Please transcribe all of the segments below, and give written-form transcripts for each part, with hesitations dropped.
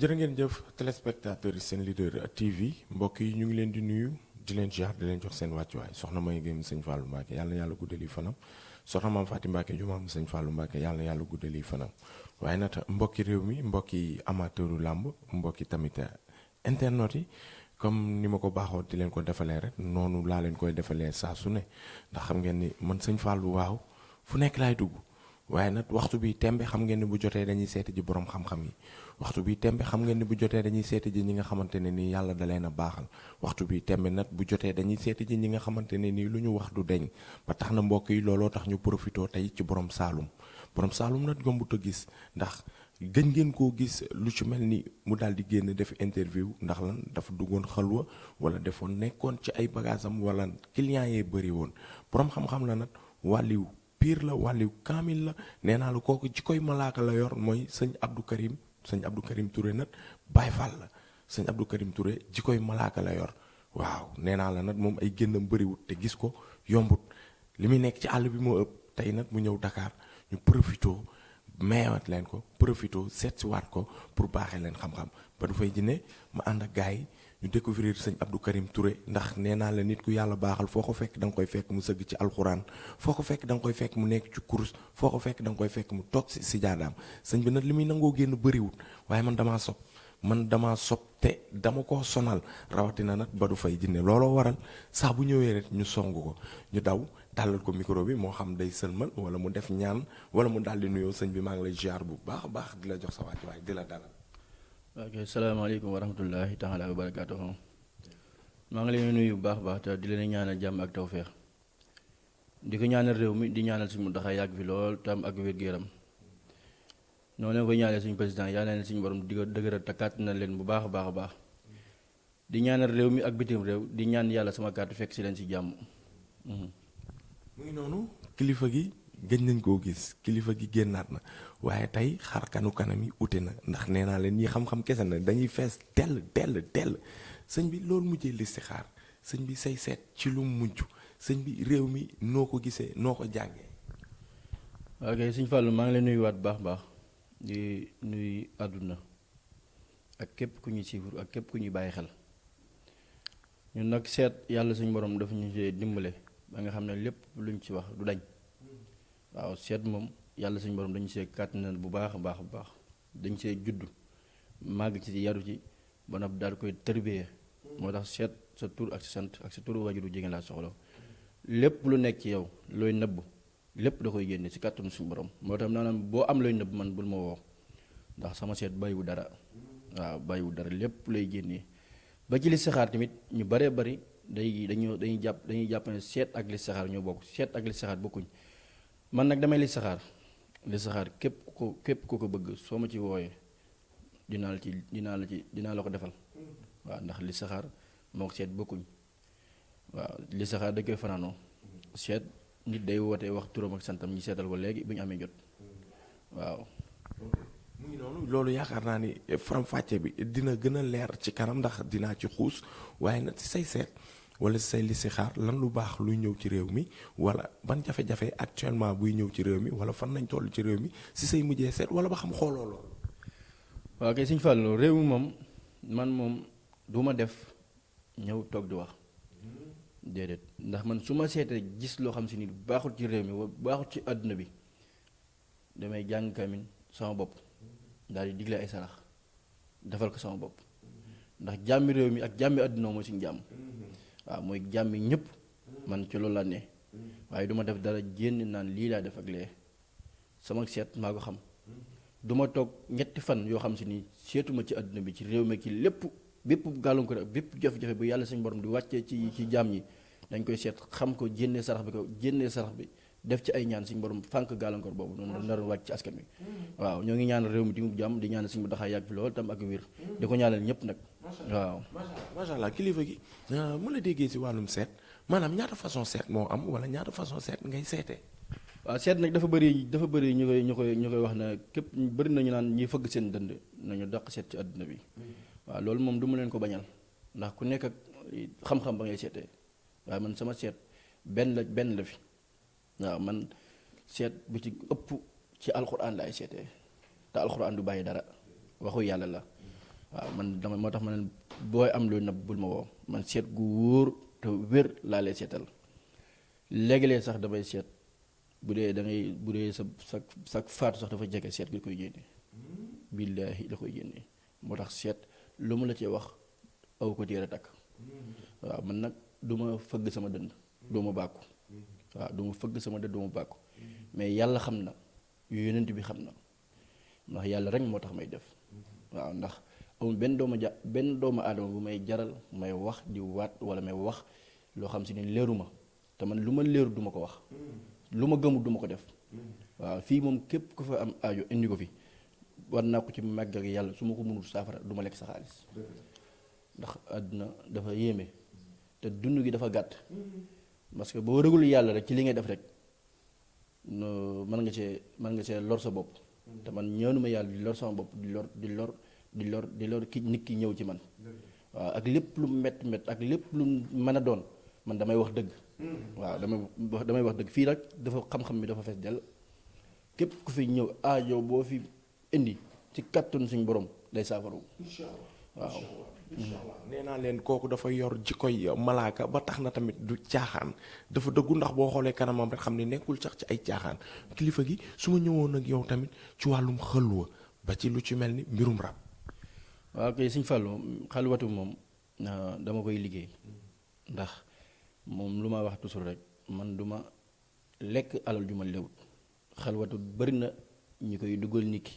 jërë ngeen jëf téléspectateurs yi seen leader TV mbokk yi ñu ngi leen di nuyu di leen ziar di leen jox seen wàccuwaay soxna May Guèye mu sëñ Fallou Mbacke yàlla na yàlla guddali fanam soxna Maam Fatim Mbacke Juma mu sëñ Fallou Mbacke yàlla na yàlla guddali fanam waaye nag mbokki réew mi mbokki amateuru làmb mbokki tamit internet yi comme ni ma ko baaxoo di leen ko defalee rek noonu laa leen koy defalee saa su ne ndax xam ngeen ni man sëñ Fallou waaw fu nekk laay dugg waaye nag waxtu bi tembe xam ngeen ni bu jotee dañuy seeti ji borom xam-xam yi waxtu bi tembe xam ngeen ni bu jotee dañuy seeti ji ñi nga xamante ne nii yàlla da leen a baaxal waxtu bi tembe nag bu jotee dañuy seeti ji ñi nga xamante ne nii lu ñu wax du deñ ba tax na mbokk yi looloo tax ñu profitoo tey ci borom Saalum nag yombut a gis ndax gëj ngeen koo gis lu ci mel ni mu daal di génn def interview ndax lan dafa duggoon xalwa wala defoon nekkoon ci ay bagaasam wala clients yee bëri woon borom xam-xam la nag wàlliw piir la wàlliw kaamil la nee naa la kooku ci koy malaaka la yor mooy sëñ Abdou Karim Touré nag Baye Fall la sëñ Abdou Karim Touré ji koy malaaka la yor waaw nee naa la nag moom ay génnam bëriwut te gis ko yombut li muy nekk ci àll bi moo ëpp tey nag mu ñëw Dakar ñu profitoo meewat leen ko profitoo seetsiwaat ko pour baaxee leen xam-xam ba du fay jinne ma ànd ak gars yi ñu découvrir sëñ Abdou Karim Touré ndax nee naa la nit ku yàlla baaxal foo ko fekk da nga koy fekk mu sëgg ci alxuraan foo ko fekk da nga koy fekk mu nekk ci kurus foo ko fekk da nga koy fekk mu toog si jaadaam sëñ bi nag li muy nangoo génn bëriwul waaye man damaa sob te dama ko sonal rawatina nag ba du fay jinne looloo waral saa bu ñëwee rek ñu song ko ñu daw tàllal ko micro bi moo xam day sëlmal wala mu def ñaan wala mu daal di nuyoo sëñ bi maa ngi lay ziar bu baax a baax di la jox sa wàccuwaay di la dalal. ok salaamaaleykum wa rahmatullahi taala wa barakaatuhu maa ngi leen nuyu bu baax a baax te di leen ñaanal jàmm ak tawféex di ko ñaanal réew mi di ñaanal suñu Muntaxa yàgg fi lool tam ak wér-gu-yaram noonu leen ko ñaanal suñu président yal na leen suñu borom di dëgëral takkaat na leen bu baax a baax a baax di ñaanal réew mi ak bitim réew di ñaan yàlla sama kàddu fekk si leen si jàmm. mu ngi noonu kilifa gi gëj nañ koo gis kilifa gi génnaat na waaye tey xar kanam yi ute na ndax nee naa leen ñi xam-xam kese na dañuy fees dell sëñ bi loolu mujjee listixaar sëñ bi say seet ci lu mujj sëñ bi réew mi noo ko gisee noo ko jàngee. ok sëñ Fallou maa ngi leen nuyuwaat baax baax di nuyu àdduna ak képp ku ñuy siifur ak képp ku ñuy bàyyi xel ñun nag seet yàlla suñu borom dafa ñu see dimbale ba nga xam ne lépp luñ ci wax du dañ. waaw seet moom yàlla suñu borom dañu see kàttanal bu baax a baax bu baax dañ see judd màgg ci yaru ci ba noppi daal koy tërbiyee moo tax seet sa tur ak sa sant ak sa turu wajuru jigéen laa soxla lépp lu nekk ci yow looy nëbb lépp da koy génne si kàttanu suñu borom moo tax maanaam boo am looy nëbb man bul ma woo ndax sama seet bàyyiwu dara waaw bàyyiwu dara lépp lay génnee ba ci listixaar tamit ñu baree bari dañuy jàpp ne seet ak listixaar ñoo bokk seet ak listixaar bokkuñ man nag damay listixaar képp ku ko bëgg soo ma ci wooyee dinaa la ko defal waaw ndax listixaar moo ko seet bokkuñ waaw listixaar dañ koy fanaanoo seet nit day wootee wax turam ak santam ñi seetal ko léegi bu ñu amee jot waaw. mu ngi noonu loolu yaakaar naa ni faram-fàcce bi dina gën a leer ci kanam ndax dinaa ci xuus waaye nag ci say seet wala ci say listixaar lan lu baax luy ñëw ci réew mi wala ban jafe-jafe actuellement buy ñëw ci réew mi wala fan nañ toll ci réew mi ci say mujjee seet wala ba xam xooloo loolu. waaw kay Sëñ Fallu réew mi moom man moom du ma def ñëw toog di wax déedéet ndax man su ma seetee gis loo xam si ni baaxul ci réew mi baaxul ci àdduna bi damay jàng kamin sama bopp daal di digle ay sarax defal ko sama bopp ndax jàmmi réew mi ak jàmmi àdduna mooy suñu jàmm waaw mooy jàmmi ñëpp man ci loolu laa ne waaye du ma def dara jénn naan lii laa def ak lee sama seet maa ko xam du ma toog ñetti fan yoo xam si ni seetuma ci àdduna bi ci réew mi ki lépp bépp gàllankoor ak bépp jafe-jafe bu yàlla suñu borom di wàccee ci jaam ñi dañ koy seet xam ko jénnee sarax bi def ci ay ñaan suñu borom fànk gàllankoor boobu noonu naroon wàcc ci askan wi waaw ñoo ngi ñaanal réew mi di mu jàmm di ñaanal suñu bu taxaa yàgg fi lool tam ak wér di ko ñaanal ñëpp nag waaw macha allah kilifa gi mu la déggee si wàllum seet maanaam ñaata façon seet moo am wala ñaata façon seet ngay seetee. waaw seet nag dafa bëri ñu koy wax na képp bëri nañu naan ñuy fëgg seen dënd nañu dàq seet ci àdduna bi waaw loolu moom du ma leen ko bañal ndax ku nekk ak xam-xam ba ngay seetee waaye man sama seet benn la fi waaw man seet bu ci ëpp ci alxuraan laay seetee te alxuraan du bàyyi dara waxu yàlla la waaw man dama moo tax ma ne booy am lu nab bul ma woo man seet gu wóor te wér laa lay seetal léegi-léeg sax damay seet bu dee da ngay bu dee sa faatu sax dafa jege seet gi koy génne billaahi da koy génne moo tax seet lu mu la cee wax aw ko téere takk waaw man nag du ma fëgg sama dënd doo ma bàkku waaw du ma fëgg sama dënd doo ma bàkku mais yàlla xam na yonent bi xam na ndax yàlla rek moo tax may def waaw ndax amul benn doomu aadama bu may jaral may wax di waat wala may wax loo xam si ne leeru ma te man lu ma leeru duma ko wax lu ma gëmul duma ko def waaw fii moom képp ku fa am aajo indi ko fi war naa ko ci màgg ak yàlla su ma ko mënul saafara du ma lekk sa xaalis ndax àdduna dafa yéeme te dund gi dafa gàtt parce que boo rëgul yàlla rek ci li ngay def rek mën nga cee lor sa bopp te man ñaanuma yàlla di lor sama bopp di lor ki nit ki ñëw ci man waaw ak lépp lu mett ak lépp lu mën a doon man damay wax dëgg waaw damay wax dëgg fii rek dafa xam-xam bi dafa fees dell képp ku fi ñëw aajo boo fi indi ci kàttanu suñu borom day saafaru waaw nee naa leen kooku dafa yor jikkoy malaaka ba tax na tamit du caaxaan dafa dëggu ndax boo xoolee kanamam rek xam ne nekkul sax ci ay caaxaan kilifa gi su ma ñëwoon ak yow tamit ci wàllum xëlwa ba ci lu ci mel ni mbirum rab. waaw kay Sëñ Fallu xalwatu moom dama koy liggéey ndax moom lu ma wax toujours rek man duma lekk alal ju ma léwut xalwatu bari na ñi koy dugal nit ki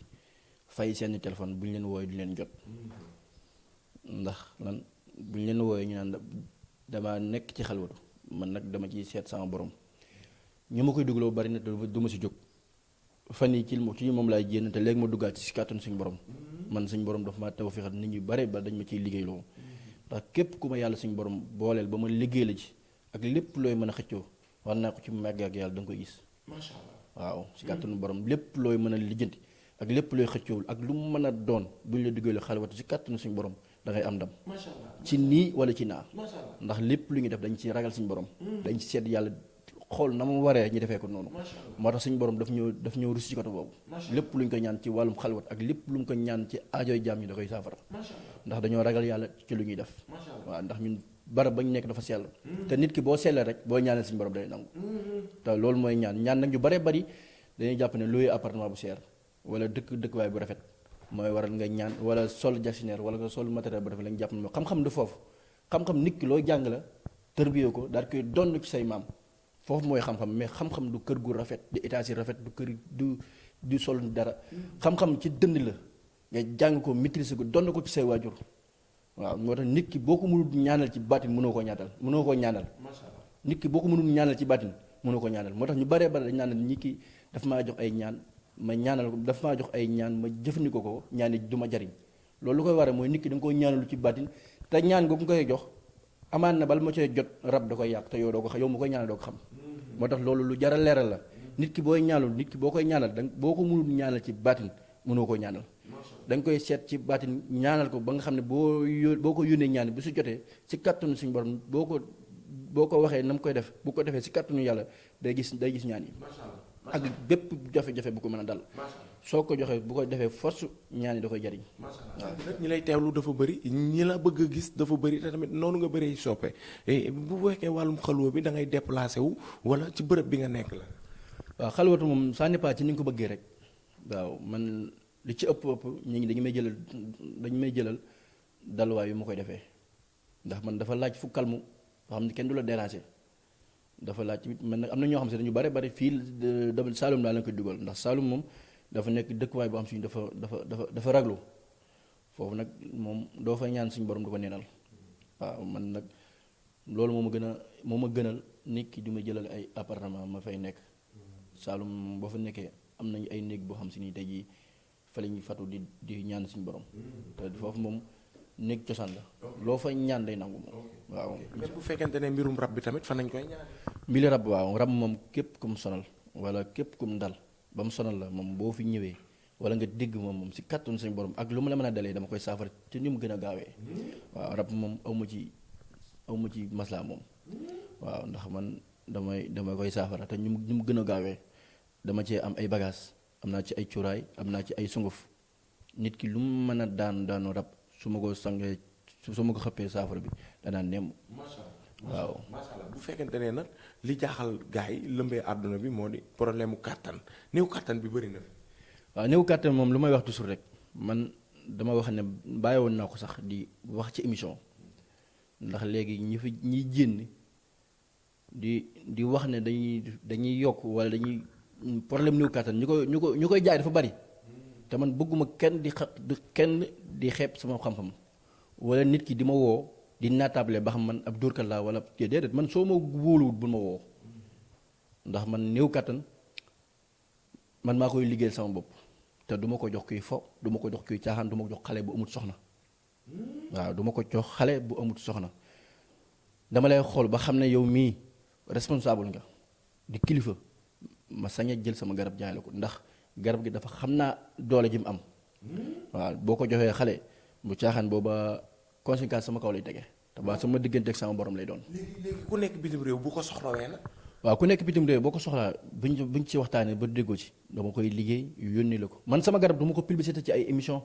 fay seeni téléphone bu ñu leen wooye du leen jot ndax lan bu ñu leen wooyee ñu naan dama nekk ci xalwatu man nag dama ciy seet sama borom ñu ma koy dugaloo bari na te du ma si jóg fan yi ci moom laay génn te léegi ma duggaat ci kàttanu suñu borom man suñu borom dafa ma taw fi xat nit ñu bare ba dañ ma ciy liggéeyloo ndax képp ku ma yàlla suñu borom booleel ba ma liggéey la ci ak lépp looy mën a xëccoo war naa ko ci màgg ak yàlla da nga koy gis macha allah waaw ci kàttanu borom lépp looy mën a lijjanti ak lépp looy xëccoowul ak lu mu mën a doon bu ñu la dugalee xalwatu ci kàttanu suñu borom da ngay am ndam ci nii wala ci naa ndax lépp lu ñu def dañ ci ragal suñu borom dañ ci seet yàlla xool na mu waree ñu defee ko noonu moo tax suñu borom daf ñëw rus ci côté boobu lépp lu ñu ko ñaan ci wàllum xalwat ak lépp lu ñu ko ñaan ci aajoy jaam ñi da koy saafara ndax dañoo ragal yàlla ci lu ñuy def waaw ndax ñun barab ba ñu nekk dafa sell te nit ki boo sellee rek boo ñaanee suñu borom day nangu te loolu mooy ñaan nag ñu bare bari dañuy jàpp ne luy appartement bu seer wala dëkkuwaay bu rafet mooy waral nga ñaan wala sol jasineer wala nga sol matériel bu rafet la nga jàpp ne xam-xam du foofu xam-xam nit ki loo jàng la tërbiyee ko daal koy donn ci say maam foofu mooy xam-xam mais xam-xam du kër gu rafet di étage yi rafet du kër du sol dara xam-xam ci dënd la nga jàng ko maîtriser ko donn ko ci say waajur waaw moo tax nit ki boo ko mënul ñaanal ci baatin mënoo koo ñaanal nit ki boo ko mënul ñaanal ci baatin mënoo ko ñaanal moo tax ñu baree bare dañ naan nit ki dafa maa jox ay ñaan ma ñaanal ko dafa maa jox ay ñaan ma jëfandikoo ko ñaan yi du ma jariñ loolu lu koy waree mooy nit ki da nga koy ñaanalu ci baatin te ñaan googu nga koy jox amaan na bal ma cee jot rab da koy yàq te yow doo ko xam yow mu koy ñaanal doo ko xam moo tax loolu lu jar a leeral la nit ki booy ñaanal nit ki boo koy ñaanal da boo ko mënul ñaanal ci baatin mënoo koo ñaanal da nga koy seet ci baatin ñaanal ko ba nga xam ne boo ko yónnee ñaan bu su jotee ci kàttanu suñu borom boo ko waxee na mu koy def bu ko defee ci kàttanu yàlla day gis ñaan yi ak bépp jafe-jafe bu ko mën a dal soo ko joxee bu ko defee force ñaan yi da koy jariñ waaw ñi lay teewlu dafa bëri ñi la bëgg a gis dafa bëri te tamit noonu nga bëree soppe bu fekkee wàllum xalwa bi da ngay déplacé wu wala ci bërëb bi nga nekk la waaw xalwatu moom ça n'est pas ci ni nga ko bëggee rek waaw man li ci ëpp ñu ngi dañu may jëlal dalwaay yu ma koy defee ndax man dafa laaj fu kalmu nga xam ne kenn du la déranger dafa laaj man nag am na ñoo xam ne dañu bari fii Saalum daal la koy dugal ndax Saalum moom dafa nekk dëkkuwaay boo xam si dafa raglu foofu nag moom doo fa ñaan suñu borom du ko neenal waaw man nag loolu moo ma gënal nit ki du ma jëlal ay appartement ma fay nekk Saalum boo fa nekkee am nañu ay néeg boo xam si ni tey jii fa la ñuy fatu di ñaan suñu borom te foofu moom néeg cosaan la loo fa ñaan day nangu moom waaw même bu fekkente ne mbirum rab bi tamit fan nañ koy ñaan mbiri rab waaw rab moom képp kum sonal wala képp kum dal ba mu sonal la moom boo fi ñëwee wala nga dégg moom si kàttanu suñu borom ak lu ma la mën a dalee dama koy saafara ci ni mu gën a gaawee waaw rab moom aw ma ci maslaa moom waaw ndax man dama koy saafara te ñu mu gën a gaawee dama cee am ay bagages am naa ci ay cuuraay am naa ci ay sunguf nit ki lu mu mën a daanu rab su ma ko sangee su ma ko xëppee saafara bi danaa nemm. macha waaw macha allah bu fekkente ne nag li jaaxal gars yi lëmbee àdduna bi moo di problème mu kàttan néew kàttan bi bëri na fi. waaw néew kàttan moom lu may wax toujours rek man dama wax ne bàyyi woon naa ko sax di wax ci émission ndax léegi ñiy génn di wax ne dañuy yokk wala dañuy problème néew kàttan ñu koy jaay dafa bari te man bëgguma kenn di xeeb sama xam-xam wala nit ki di ma woo di naatable ba xam man ab dóorkat laa wala déedéet man soo ma wóoluwut bul ma woo ndax man néew kàttan man maa koy liggéeyal sama bopp te du ma ko jox kuy fo du ma ko jox kuy caaxaan du ma ko jox xale bu amut soxna waaw du ma ko jox xale bu amut soxna dama lay xool ba xam ne yow mii responsable nga di kilifa ma sañ a jël sama garab jaay la ko ndax garab gi dafa xam naa doole ji mu am waaw boo ko joxee xale bu caaxaan booba conséquence sama kaw lay tege te ba sama diggante ak sama borom lay doon. léegi ku nekk bitim réew bu ko soxlawee nag. waaw ku nekk bitim réew boo ko soxlaa buñ ci waxtaanee ba déggoo ci dama koy liggéey yónni la ko man sama garab du ma ko publicité ci ay émission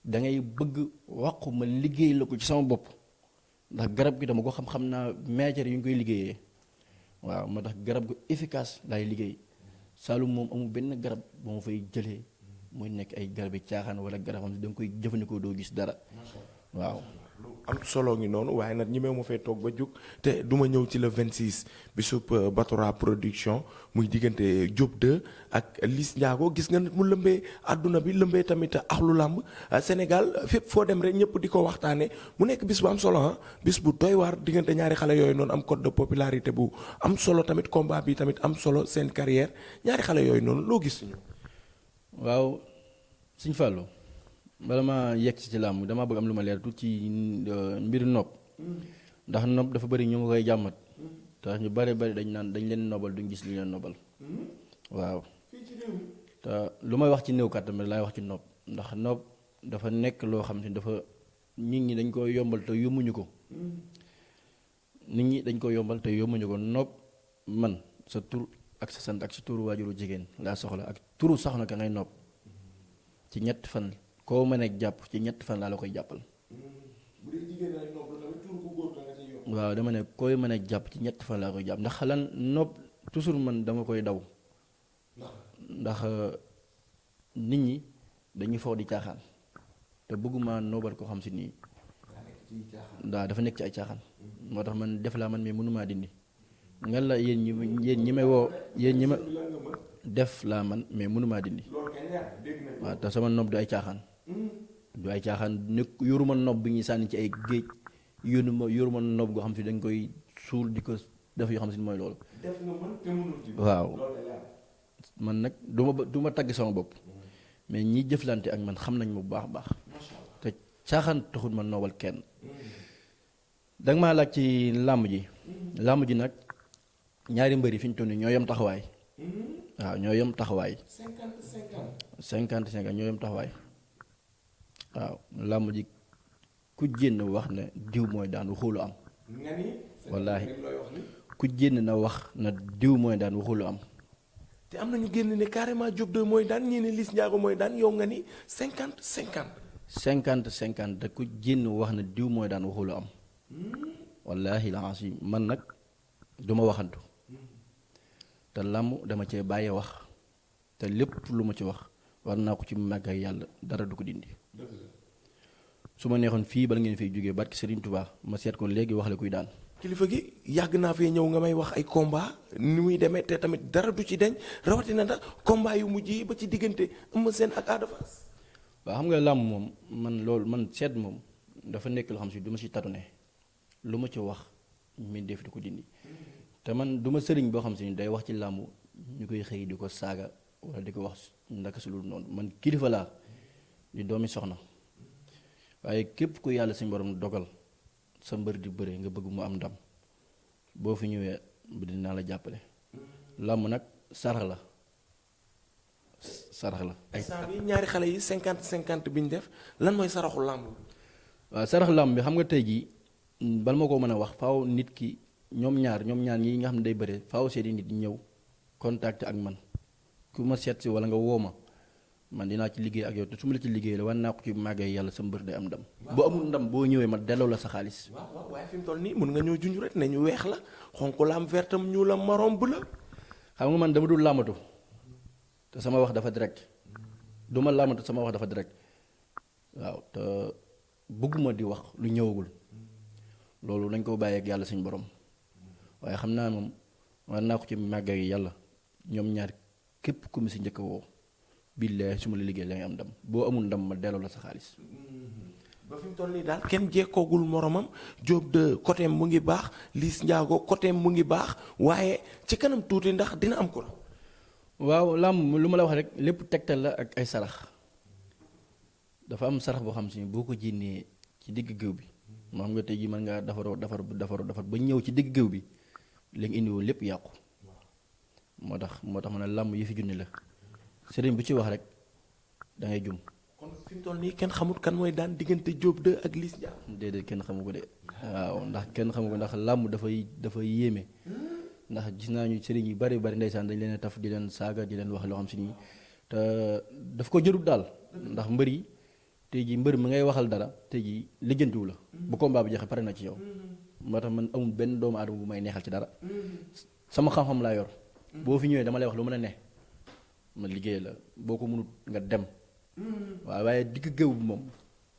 da ngay bëgg waxu ma liggéey la ko ci sama bopp ndax garab gi dama ko xam naa matière yu ñu koy liggéeyee waaw ma tax garab gu efficace laay liggéey Saloum moom amul benn garab ba ma fay jëlee muy nekk ay garab yi caaxaan wala garab xam ne da nga koy jëfandikoo doo gis dara waaw. lu am solo ngi noonu waaye nag ñi ma fay toog ba jóg te du ma ñëw ci le 26 bisub Batora production muy diggante Diop 2 ak Liss Ndiago gis nga mu lëmbee àdduna bi lëmbee tamit axlu làmb Sénégal fépp foo dem rek ñëpp di ko waxtaane mu nekk bis bu am solo bis bu doy waar diggante ñaari xale yooyu noonu am code de popularité bu am solo tamit combat bi tamit am solo seen carrière ñaari xale yooyu noonu loo gis ñu. waaw Sëñ Fallou bala ma yegg ci làmb damaa bëgg am lu ma leer tuuti ci mbiru nopp ndax nopp dafa bëri ñu ngi koy jàmmat te ñu bëri dañ naan dañ leen nobal duñ gis li leen nobal waaw te lu may wax ci néew kàttan tamit laay wax ci nopp ndax nopp dafa nekk loo xam ne dafa nit ñi dañ koy yombal te yombuñu ko nit ñi dañ koy yombal te yombuñu ko nopp man sa tur ak sa sant ak sa turu waajuru jigéen laa soxla ak turu soxna ka ngay nopp ci ñett fan koo mën a jàpp ci ñett fan laa la koy jàppal. waaw dama ne koy mën a jàpp ci ñett fan laa koy jàpp ndax lan nopp toujours man dama koy daw ndax nit ñi dañuy foo di caaxaan te bëgguma noobal ko xam si nii waaw dafa nekk ci ay caaxaan moo tax man def laa man mais mënumaa dindi nga la yéen ñi may woo yéen ñi ma def laa man mais mënumaa dindi waaw te sama nopp du ay caaxaan du ay caaxaan nekk yoruma nopp bi ñuy sànni ci ay géej yoruma nopp goo xam si dañ koy suul di ko def yoo xam si mooy loolu waaw man nag du ma tagg sama bopp mais ñi jëflante ak man xam nañ ma bu baax a baax te caaxaan taxul ma noobal kenn danga maa laaj ci làmb ji nag ñaari mbëri fi ñu toll nii ñoo yem taxawaay waaw ñoo yem taxawaay 50-50 ñoo yem taxawaay waaw làmb ji ku jénn wax ne diw mooy daan waxulu am wallaahi ku jénn na wax na diw mooy daan waxulu am te am na ñu génn ne carrément Diop 2 mooy daan ñii ne Liss Ndiago mooy daan yow nga ni 50-50 50-50 te ku jénn wax na diw mooy daan waxulu am wallaahi la si man nag duma waxantu te làmb dama cee bàyyi wax te lépp lu ma ci wax war naa ko ci màgg ak yàlla dara du ko dindi su ma neexoon fii bala ngeen fay jógee barki Serigne Touba ma seet ko léegi wax la kuy daan kilifa gi yàgg naa fee ñëw nga may wax ay combat ni muy demee te tamit dara du ci deñ rawatina ndax combat yu mujj yi ba ci diggante Eumeu Sène ak Ada Fass waaw xam nga làmb moom man loolu man seet moom dafa nekk loo xam si du ma si tatu ne lu ma ci wax mi def di ko dindi te man du ma sëriñ boo xam si ni day wax ci làmb ñu koy xëy di ko saaga wala di ko wax ndaka su lu noonu man kilifa laa di doomi soxna waaye képp ku yàlla suñu borom dogal sa mbër di bëre nga bëgg mu am ndam boo fi ñëwee dinaa la jàppale làmb nag sarax la ay bi ñaari xale yi 50-50 bi ñu def lan mooy saraxu làmb waaw sarax làmb bi xam nga tey jii bal ma ko mën a wax faaw nit ki ñoom ñaar ñi nga xam ne day bëre faaw seeti nit ñëw contact ak man ku ma seet si wala nga woo man dinaa ci liggéey ak yow te su ma la ci liggéey la wan naa ko ci màggee yàlla sa mbër day am ndam. bu amul ndam boo ñëwee ma delloo la sa xaalis. waaw waaye fi mu toll nii mën nga ñëw junj rek ne ñu weex la xonk la am vertam ñu la marron bu la. xam nga man dama dul làmbatu te sama wax dafa direct du ma làmbatu sama wax dafa direct waaw te bëgguma di wax lu ñëwagul loolu nañ ko bàyyi ak yàlla suñu borom waaye xam naa moom war naa ko ci màggee yàlla ñoom ñaar képp ku mu si njëkk woo billahi su ma la liggéey la ngay am ndam boo amul ndam ma delloo la sa xaalis. ba fi mu toll nii daal kenn jekkoogul moromam Diop de côté mu ngi baax Liss Ndiago côté mu ngi baax waaye ci kanam tuuti ndax dina am ko la. waaw làmb lu ma la wax rek lépp tegtal la ak ay sarax dafa am sarax boo xam si boo ko jinnee ci digg géew bi moo xam nga tey jii mën ngaa defar ba ñëw ci digg géew bi léegi indiwoo lépp yàqu moo tax ma ne làmb yi fi junni la sëriñ bu ci wax rek da ngay jum. kon fi mu toll nii kenn xamut kan mooy daan diggante Diop de ak Liss Ndiago. déedéet kenn xamu ko de waaw ndax kenn xamu ko ndax làmb dafay yéeme ndax gis naa ñu sëriñ yu bari ndeysaan dañ leen a taf di leen saaga di leen wax loo xam si nii te daf ko jërut daal ndax mbër yi tey jii mbër mi ngay waxal dara tey jii lijjantiwu la bu combat bi jeexee pare na ci yow moo tax man amul benn doomu aadama bu may neexal ci dara sama xam-xam laa yor boo fi ñëwee dama lay wax lu mën a ne ma liggéey la boo ko mënut nga dem waaw waaye digg géew bi moom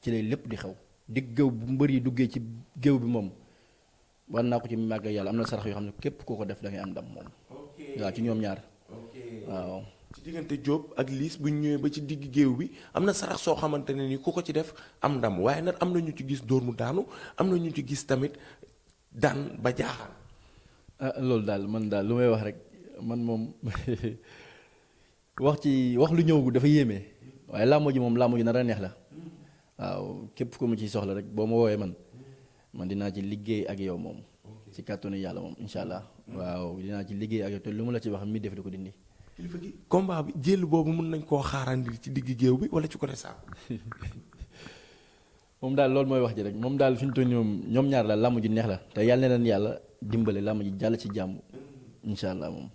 ci lay lépp di xew digg géew bu mbër yi duggee ci géew bi moom war naa ko ci màgg yàlla am na sarax yoo xam ne képp koo ko def da ngay am ndam moom waaw ci ñoom ñaar waaw ci diggante Diop ak Liss bu ñu ñëwee ba ci digg géew bi am na sarax soo xamante ne ni ku ko ci def am ndam waaye nag am na ñu ci gis dóor mu daanu am na ñu ci gis tamit daan ba jaaxal. loolu daal man daal lu may wax rek man moom wax lu ñëw dafa yéeme waaye làmb ji moom làmb ji nar a neex la waaw képp ku mu ciy soxla rek boo ma woowee man dinaa ci liggéey ak yow moom ci kàttanu yàlla moom incha allah waaw dinaa ci liggéey ak yow te lu ma la ci wax mi def di ko dindi. kilifa gi combat bi jël boobu mën nañ koo xaarandi ci digg géew bi wala ci côté saako. moom daal loolu mooy wax ji rek moom daal fi ñu toll ñoom ñaar la làmb ji neex la te yàlla na leen yàlla dimbale làmb ji jàll ci jàmm incha allah moom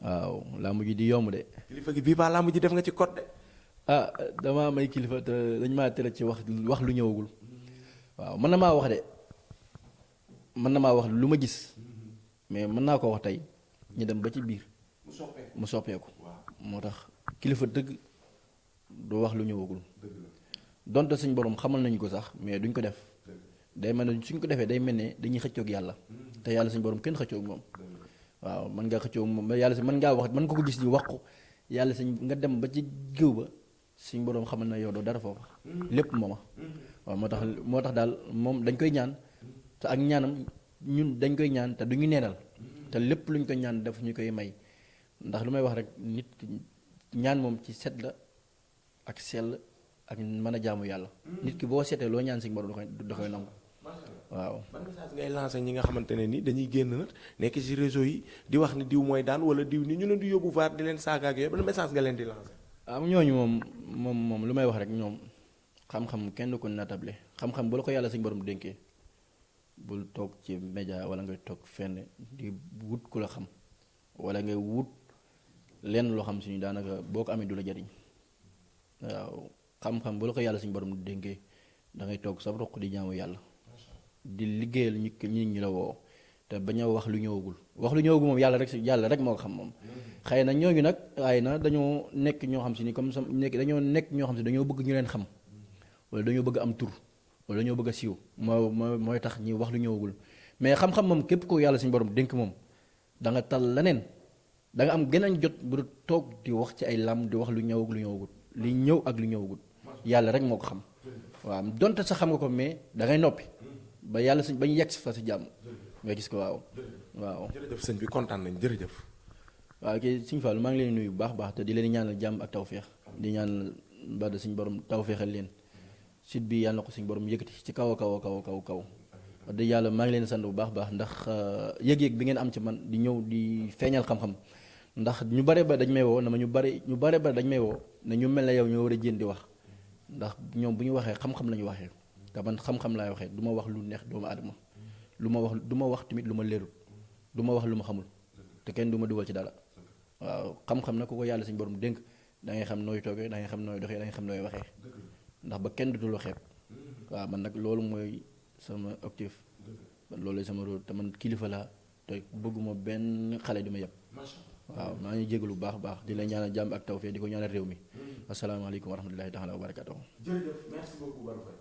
waaw làmb ji di yomb de. kilifa gi bii baa làmb ji def nga ci code de. damaa may kilifa te dañ maa tere ci wax lu ñëwagul waaw mën na maa wax de mën na maa wax lu ma gis mais mën naa ko wax tey ñu dem ba ci biir mu soppeeku moo tax kilifa dëgg du wax lu ñëwagul donte suñ borom xamal nañu ko sax mais duñ ko def day mel ne suñ ko defee day mel ne dañuy xëccoog yàlla te yàlla suñ borom kenn xëccoog moom waaw mën ngaa xëccoog moom yàlla si mën ngaa wax mën ko ko gis ñu wax ko yàlla suñ nga dem ba ci géew ba suñ borom xamal na yow doo dara foofu lépp mooma waaw moo tax daal moom dañ koy ñaan te ak ñaanam ñun dañ koy ñaan te duñu neenal te lépp luñ ko ñaan daf ñu koy may ndax lu may wax rek nit ñaan moom ci set la ak sell ak mën a jaamu yàlla nit ki boo seetee loo ñaan suñ borom da koy nangu waaw. ban message ngay lancé ñi nga xamante ne ni dañuy génn nag nekk ci réseau yi di wax ni diw mooy daan wala diw ni ñu leen di yóbbu vaar di leen saaga ak yooyu ban message nga leen di lancé. ñooñu moom lu may wax rek ñoom xam-xam kenn du ko natable xam-xam bu la ko yàlla suñ borom dénkee bul toog ci média wala ngay toog fenn di wut ku la xam wala ngay wut lenn loo xam si ni daanaka boo ko amee du la jariñ waaw xam-xam bu la ko yàlla suñu borom dénkee da ngay toog sa roq di jaamu yàlla di liggéeyal ñi la woo te bañ a wax lu ñëwagul moom yàlla rek moo ko xam moom. xëy na ñooñu nag waaye na dañoo nekk ñoo xam si ni comme dañoo nekk ñoo xam si dañoo bëgg ñu leen xam wala dañoo bëgg am tur wala dañoo bëgg a siiw mooy tax ñi wax lu ñëwagul mais xam-xam moom képp ko yàlla suñu borom dénk moom da nga tal leneen da nga am geneen jot bu dul toog di wax ci ay lam di wax lu ñëwagul li ñëw ak lu ñëwagul yàlla rek moo ko xam waaw donte sax xam nga ko mais da ngay noppi ba yàlla ba ñu yegg si fa si jàmm nga gis ko waaw. jërëjëf sëñ bi kontaan nañ jërëjëf. waaw kay Sëñ Fallu maa ngi leen nuyu bu baax te di leen ñaanal jàmm ak tawféex di ñaanal mbaa suñu borom tawféexal leen site bi yàlla na ko suñu borom yëkkati ci kaw a kaw wax dëgg yàlla maa ngi leen sant bu baax ndax yëg-yëg bi ngeen am ci man di ñëw di feeñal xam-xam ndax ñu bare ba dañ may woo na ma ñu bare ba dañ may woo ne ñu mel ne yow ñoo war a jéem di wax ndax ñoom bu ñu waxee xam-xam la ñu waxee te man xam-xam laay waxee du ma wax lu neex doomu aadama du ma wax tamit lu ma leerul du ma wax lu ma xamul te kenn du ma dugal ci dara waaw xam-xam na ku ko yàlla suñu borom dénk da ngay xam nooy toogee da ngay xam nooy doxee da ngay xam nooy waxee ndax ba kenn du la xeeb waaw man nag loolu mooy sama objectif man loolu sama rôle te man kilifa laa te bëgguma benn xale di ma yeb waaw maa ngi jégalu bu baax a baax di la ñaanal jàmm ak tawfeex di ko ñaanal réew mi asalaamaaleykum wa rahmatullahi taala wa barakatuh. jërëjëf merci beaucoup Badou Faye.